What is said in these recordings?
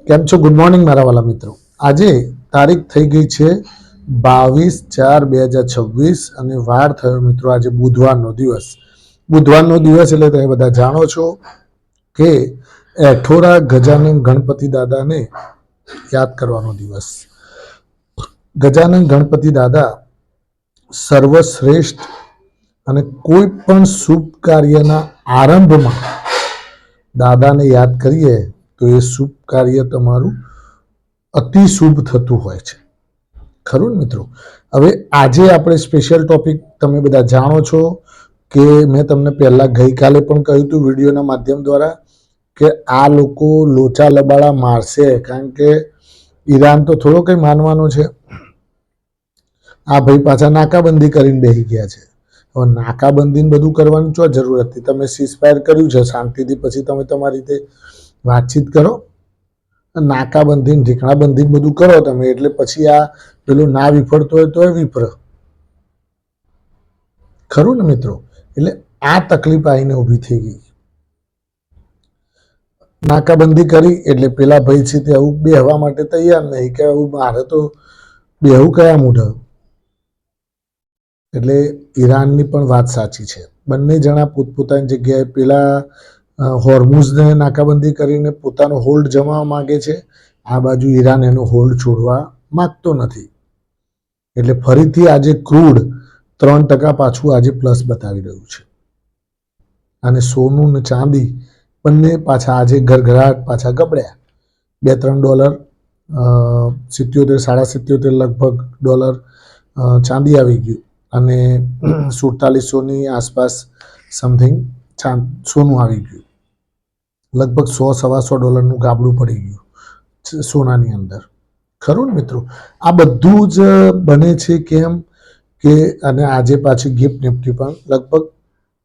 કેમ છો? Good morning મારા વાલા મિત્રો. આજે તારીખ થઈ ગઈ છે 22/4/2026 અને વાર થયો મિત્રો આજે બુધવારનો દિવસ. બુધવારનો દિવસ એટલે તમે બધા જાણો છો કે એઠોરા ગજાનન ગણપતિ દાદાને યાદ કરવાનો દિવસ. ગજાનન ગણપતિ દાદા સર્વશ્રેષ્ઠ અને કોઈ પણ શુભ કાર્યના આરંભમાં દાદાને યાદ કરીએ તો એ શુભ કાર્ય તમારું અતિ શુભ થતું હોય છે. ખરું ને મિત્રો? હવે આજે આપણે સ્પેશિયલ ટોપિક તમે બધા જાણો છો કે મેં તમને પહેલા ગઈકાલે પણ કહ્યું હતું વિડીયોના માધ્યમ દ્વારા કે આ લોકો લોચા લબાડા મારશે, કારણ કે ઈરાન તો થોડો કંઈ માનવાનો છે. આ ભાઈ પાછા નાકાબંધી કરીને બેસી ગયા છે. હવે નાકાબંધીને બધું કરવાની શું જરૂર હતી? તમે સીઝફાયર કર્યું છે શાંતિથી, પછી તમે તમારી રીતે વાતચીત કરો. નાકાબંધી ઢીકણાબંધી બધું કરો તમે, એટલે પછી આ પેલું ના વિફળતો હોય તો વિફળ. ખરું ને મિત્રો? એટલે આ તકલીફ આવીને ઊભી થઈ ગઈ. નાકાબંધી કરી એટલે પેલા ભાઈ છે તે આવું બેહવા માટે તૈયાર નહીં કે આવું મારે તો બેહવું કયા મૂઢ. એટલે ઈરાનની પણ વાત સાચી છે. બંને જણા પોતપોતાની જગ્યાએ પેલા હોર્મુઝને નાકાબંધી કરીને પોતાનો હોલ્ડ જમાવવા માંગે છે. આ બાજુ ઈરાન એનો હોલ્ડ છોડવા માંગતો નથી. એટલે ફરીથી આજે ક્રૂડ 3% પાછું આજે પ્લસ બતાવી રહ્યું છે. અને સોનું ને ચાંદી બંને પાછા આજે ગરગરાટ પાછા ગબડ્યા. $2-3 77 લગભગ ડોલર ચાંદી આવી ગયું અને 4700ની આસપાસ સમથિંગ સોનું આવી ગયું. લગભગ $100-125 ગાબડું પડી ગયું સોનાની અંદર. ખરું ને મિત્રો? આ બધું જ બને છે કેમ કે અને આજે પાછી ગિફ્ટ નિફ્ટી પણ લગભગ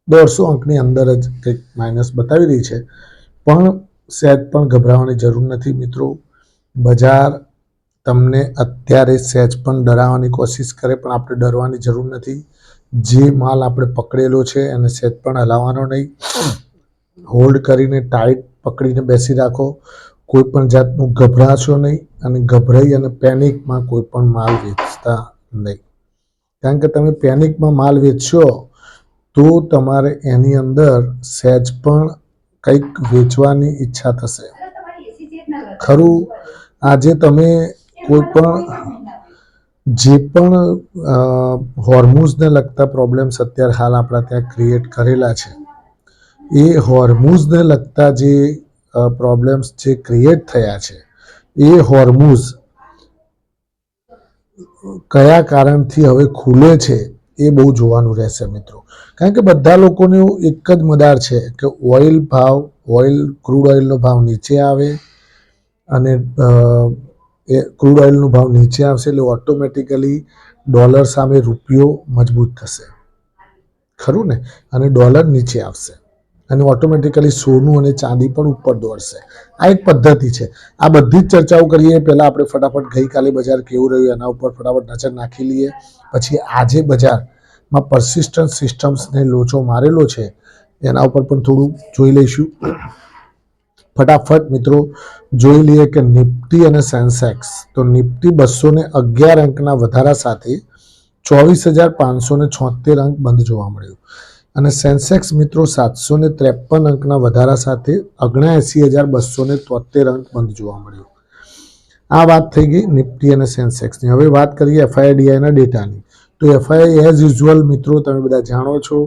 150 અંકની અંદર જ કંઈક માઇનસ બતાવી રહી છે. પણ સહેજ પણ ગભરાવાની જરૂર નથી મિત્રો. બજાર તમને અત્યારે સહેજ પણ ડરાવવાની કોશિશ કરે પણ આપણે ડરવાની જરૂર નથી. જે માલ આપણે પકડેલો છે એને સહેજ પણ હલાવવાનો નહીં. હોલ્ડ કરીને ટાઈટ પકડીને બેસી રાખો. કોઈ પણ જાતનું ગભરાશો નહીં અને ગભરાઈ અને પેનિકમાં કોઈ પણ માલ વેચતા નહીં. કારણ કે તમે પેનિકમાં માલ વેચશો તો તમારે એની અંદર સહેજ પણ કંઈક વેચવાની ઈચ્છા થશે. ખરું, આજે તમે કોઈ પણ જે પણ હોર્મુઝને લગતા પ્રોબ્લેમ્સ અત્યારે હાલ આપણા ત્યાં ક્રિએટ કરેલા છે, એ હોર્મુઝને લગતા જે પ્રોબ્લેમ્સ જે ક્રિએટ થયા છે એ હોર્મુઝ કયા કારણથી હવે ખુલે છે એ બહુ જોવાનું રહેશે મિત્રો. કારણ કે બધા લોકોને એક જ મદાર છે કે ક્રૂડ ઓઇલનો ભાવ નીચે આવે અને એ ક્રૂડ ઓઇલનો ભાવ નીચે આવશે એટલે ઓટોમેટિકલી ડોલર સામે રૂપિયો મજબૂત થશે. ખરું ને? અને ડોલર નીચે આવશે અને ઓટોમેટિકલી સોનું અને ચાંદી પણ ઉપર દોડશે. આ એક પદ્ધતિ છે. આ બધી જ ચર્ચાઓ કરીએ પહેલાં આપણે ફટાફટ ગઈકાલે બજાર કેવું રહ્યું એના ઉપર ફટાફટ નજર નાખી લઈએ. પછી આજે બજારમાં પરસિસ્ટન્ટ સિસ્ટમ્સને લોચો મારેલો છે એના ઉપર પણ થોડું જોઈ લઈશું. ફટાફટ મિત્રો જોઈ લઈએ કે નિફ્ટી અને સેન્સેક્સ. તો નિફ્ટી 211 અંકના વધારા સાથે 24,576 અંક બંધ જોવા મળ્યું અને સેન્સેક્સ મિત્રો 753 અંકના વધારા સાથે 79,273 અંક બંધ જોવા મળ્યું. આ વાત થઈ ગઈ નિફ્ટી અને સેન્સેક્સની. હવે વાત કરીએ એફઆઈઆઈડીઆઈના ડેટાની. તો એફઆઈઆઈ એઝ યુઝ્યુઅલ મિત્રો તમે બધા જાણો છો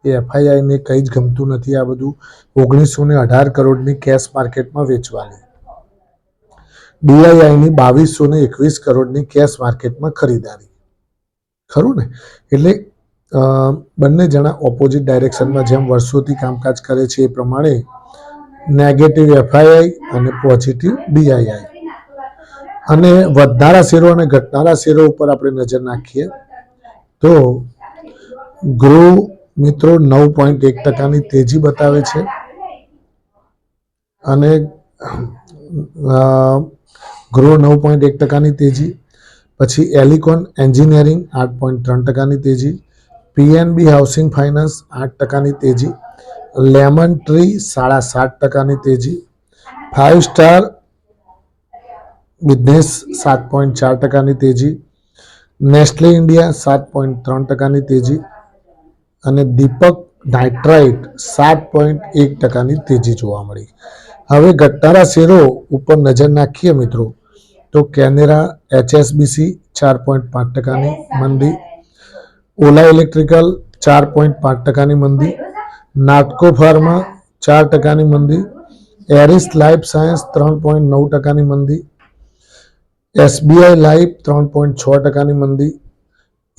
એ એફઆઈઆઈને કંઈ જ ગમતું નથી આ બધું 1918 કરોડની કેશ માર્કેટમાં વેચવાની, ડીઆઈઆઈની 2221 કરોડની કેશ માર્કેટમાં ખરીદારી. ખરું ને? એટલે બંને જણા ઓપોઝિટ ડાયરેક્શનમાં જેમ વર્ષોથી કામકાજ કરે છે એ પ્રમાણે નેગેટિવ એફઆઈઆઈ અને પોઝિટિવ ડીઆઈઆઈ. અને વધનારા શેરો અને ઘટનારા શેરો ઉપર આપણે નજર નાખીએ તો ગ્રો મિત્રો 9.1%ની તેજી બતાવે છે અને ગ્રો 9.1%ની તેજી. પછી એલિકોન એન્જિનિયરિંગ 8.3%ની તેજી, પીએનબી હાઉસિંગ ફાઇનાન્સ 8%ની તેજી, લેમન ટ્રી 7.5%ની તેજી, 5 સ્ટાર બિઝનેસ 7.4%ની તેજી, નેસ્લે ઇન્ડિયા 7.3%ની તેજી અને દીપક નાઇટ્રાઇટ 7.1%ની તેજી જોવા મળી. હવે ઘટનારા શેરો ઉપર નજર નાખીએ મિત્રો તો કેનેરા HSBC 4.5%ની મંદી, ઓલા ઇલેક્ટ્રિકલ 4.5%ની મંદી, નાટકો ફાર્મા 4%ની મંદી, એરિસ લાઈફ સાયન્સ 3.9%ની મંદી, SBI લાઈફ 3.6%ની મંદી,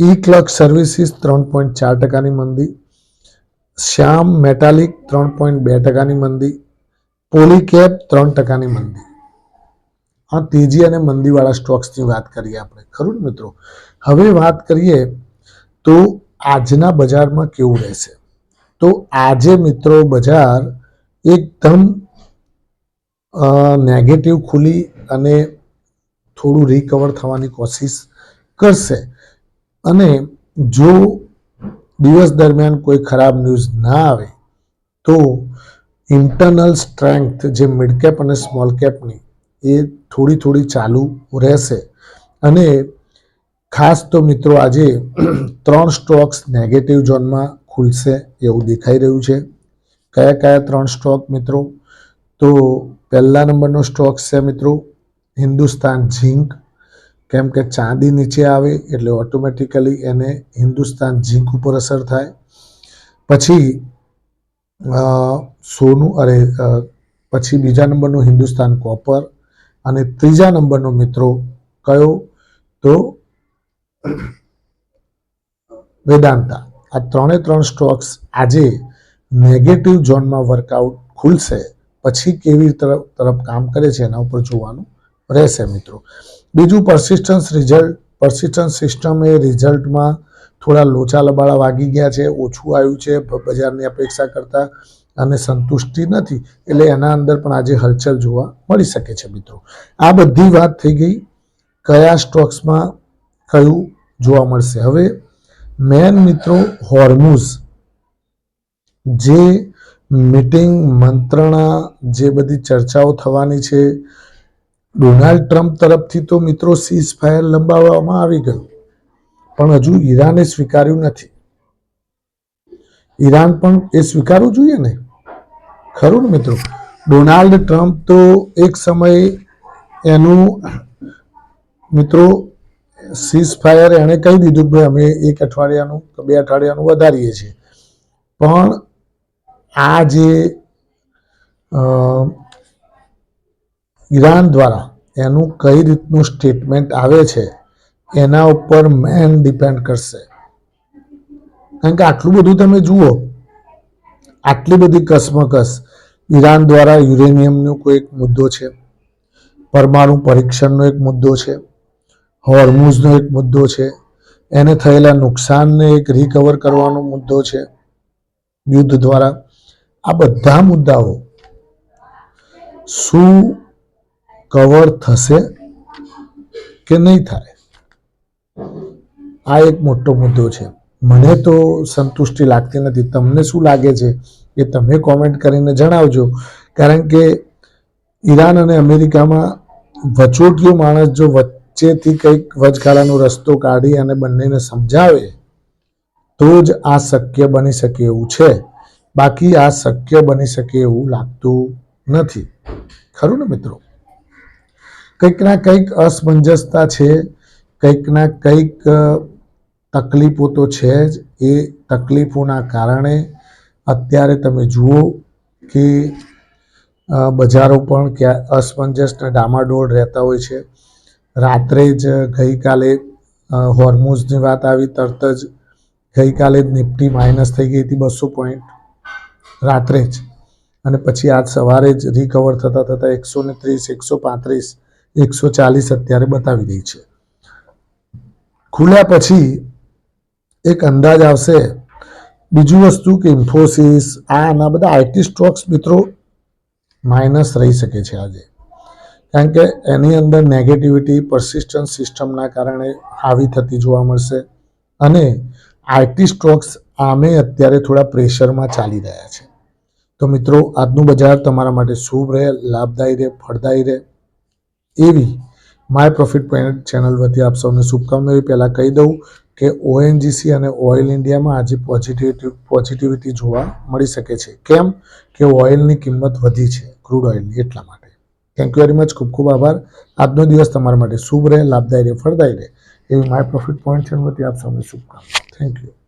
ઇક્લર્ક સર્વિસીસ 3.4%ની મંદી, શ્યામ મેટાલિક 3.2%ની મંદી, પોલીકેબ 3%ની મંદી. આ તેજી અને મંદીવાળા સ્ટોક્સની વાત કરીએ આપણે, ખરું ને મિત્રો. હવે વાત કરીએ તો આજના બજારમાં કેવું રહેશે. તો આજે મિત્રો બજાર એકદમ નેગેટિવ ખુલી અને થોડું રિકવર થવાની કોશિશ કરશે. અને જો દિવસ દરમિયાન કોઈ ખરાબ ન્યૂઝ ના આવે તો ઇન્ટરનલ સ્ટ્રેન્થ જે મિડ કેપ અને સ્મોલ કેપની એ થોડી ચાલુ રહેશે. અને ખાસ તો મિત્રો આજે 3 સ્ટોક્સ નેગેટિવ ઝોનમાં ખુલશે એવું દેખાઈ રહ્યું છે. કયા કયા 3 સ્ટોક મિત્રો? તો પહેલા નંબરનો સ્ટોક છે મિત્રો હિન્દુસ્તાન ઝિંક. કેમ કે ચાંદી નીચે આવે એટલે ઓટોમેટિકલી એને હિન્દુસ્તાન ઝિંક ઉપર અસર થાય. પછી પછી બીજા નંબરનું હિન્દુસ્તાન કોપર અને ત્રીજા નંબરનો મિત્રો કયો? તો વેદાંતા. આ 3 સ્ટોક્સ આજે નેગેટિવ ઝોનમાં વર્કઆઉટ ખુલશે પછી કેવી તરફ કામ કરે છે એના ઉપર જોવાનું રહેશે મિત્રો. બીજું પરસિસ્ટન્સ સિસ્ટમ એ રિઝલ્ટમાં થોડા લોચા લબાળા વાગી ગયા છે, ઓછું આવ્યું છે બજારની અપેક્ષા કરતાં અને સંતુષ્ટિ નથી, એટલે એના અંદર પણ આજે હલચલ જોવા મળી શકે છે મિત્રો. આ બધી વાત થઈ ગઈ કયા સ્ટોક્સમાં કયું જોવા મળશે. હવે મેન મિત્રો હોર્મુઝ જે મીટિંગ મંત્રણા જે બધી ચર્ચાઓ થવાની છે, ડોનાલ્ડ ટ્રમ્પ તરફથી તો મિત્રો સીઝ ફાયર લંબાવવામાં આવી ગયું પણ હજુ ઈરાને સ્વીકાર્યું નથી. ઈરાન પણ એ સ્વીકારવું જોઈએ ને, ખરું ને મિત્રો. ડોનાલ્ડ ટ્રમ્પ તો એક સમયે એનું મિત્રો સીઝ ફાયર એણે કહી દીધું કે અમે 1 અઠવાડિયાનું કે 2 અઠવાડિયાનું વધારીએ છીએ. પણ આ જે ઈરાન દ્વારા એનું કઈ રીતનું સ્ટેટમેન્ટ આવે છે એના ઉપર મેન ડિપેન્ડ કરશે. કારણ કે આટલું બધું તમે જુઓ, આટલી બધી કસમકસ, ઈરાન દ્વારા યુરેનિયમનો કોઈ એક મુદ્દો છે, પરમાણુ પરીક્ષણનો એક મુદ્દો છે, હોર્મુઝનો એક મુદ્દો છે, એને થયેલા નુકસાનને એક રિકવર કરવાનો મુદ્દો છે યુદ્ધ દ્વારા. આ બધા મુદ્દાઓ શું કવર થશે કે નહીં થાય, આ એક મોટો મુદ્દો છે. મને તો સંતુષ્ટિ લાગતી નથી. તમને શું લાગે છે એ તમે કોમેન્ટ કરીને જણાવજો. કારણ કે ઈરાન અને અમેરિકામાં વચોટિયો માણસ જો વચ્ચેથી કંઈક વચગાળાનો રસ્તો કાઢી અને બંનેને સમજાવે તો જ આ શક્ય બની શકે એવું છે. બાકી આ શક્ય બની શકે એવું લાગતું નથી, ખરું ને મિત્રો. કંઈક ના કંઈક અસમંજસતા છે, કંઈક ના કંઈક તકલીફો તો છે જ. એ તકલીફોના કારણે અત્યારે તમે જુઓ કે બજારો પણ ક્યાં અસમંજસ અને ડામાડોળ રહેતા હોય છે. રાત્રે જ ગઈકાલે હોર્મુઝની વાત આવી, તરત જ ગઈકાલે જ નિફ્ટી માઇનસ થઈ ગઈ હતી 200 પોઈન્ટ રાત્રે જ. અને પછી આજ સવારે જ રિકવર થતાં 130, 135, 140 અત્યારે બતાવી રહી છે. ખુલ્યા પછી એક અંદાજ આવશે. બીજું વસ્તુ કે ઇન્ફોસિસ આના બધા આઈટી સ્ટોક્સ મિત્રો માઇનસ રહી શકે છે આજે. કારણ કે એની અંદર નેગેટિવિટી પરસિસ્ટન્સ સિસ્ટમના કારણે હાવી થતી જોવા મળશે. અને આઈટી સ્ટોક્સ આમે અત્યારે થોડા પ્રેશરમાં ચાલી રહ્યા છે. તો મિત્રો આજનું બજાર તમારા માટે શુભ રહે, લાભદાયી રહે, ફળદાયી રહે એવી માય પ્રોફિટ પોઈન્ટ ચેનલ વતી આપ સૌને શુભકામનાઓ. પહેલાં કહી દઉં કે ઓએનજીસી અને ઓઇલ ઇન્ડિયામાં આજે પોઝિટિવિટી જોવા મળી શકે છે. કેમ કે ઓઇલની કિંમત વધી છે, ક્રૂડ ઓઇલની, એટલા માટે. Thank you very much. ખૂબ ખૂબ આભાર. આજનો દિવસ તમારા માટે શુભ રહે, લાભદાયી રહે, ફળદાયી રહે એવી માય પ્રોફિટ પોઈન્ટ ચેનલ વતી આપ સૌને શુભકામનાઓ. Thank you.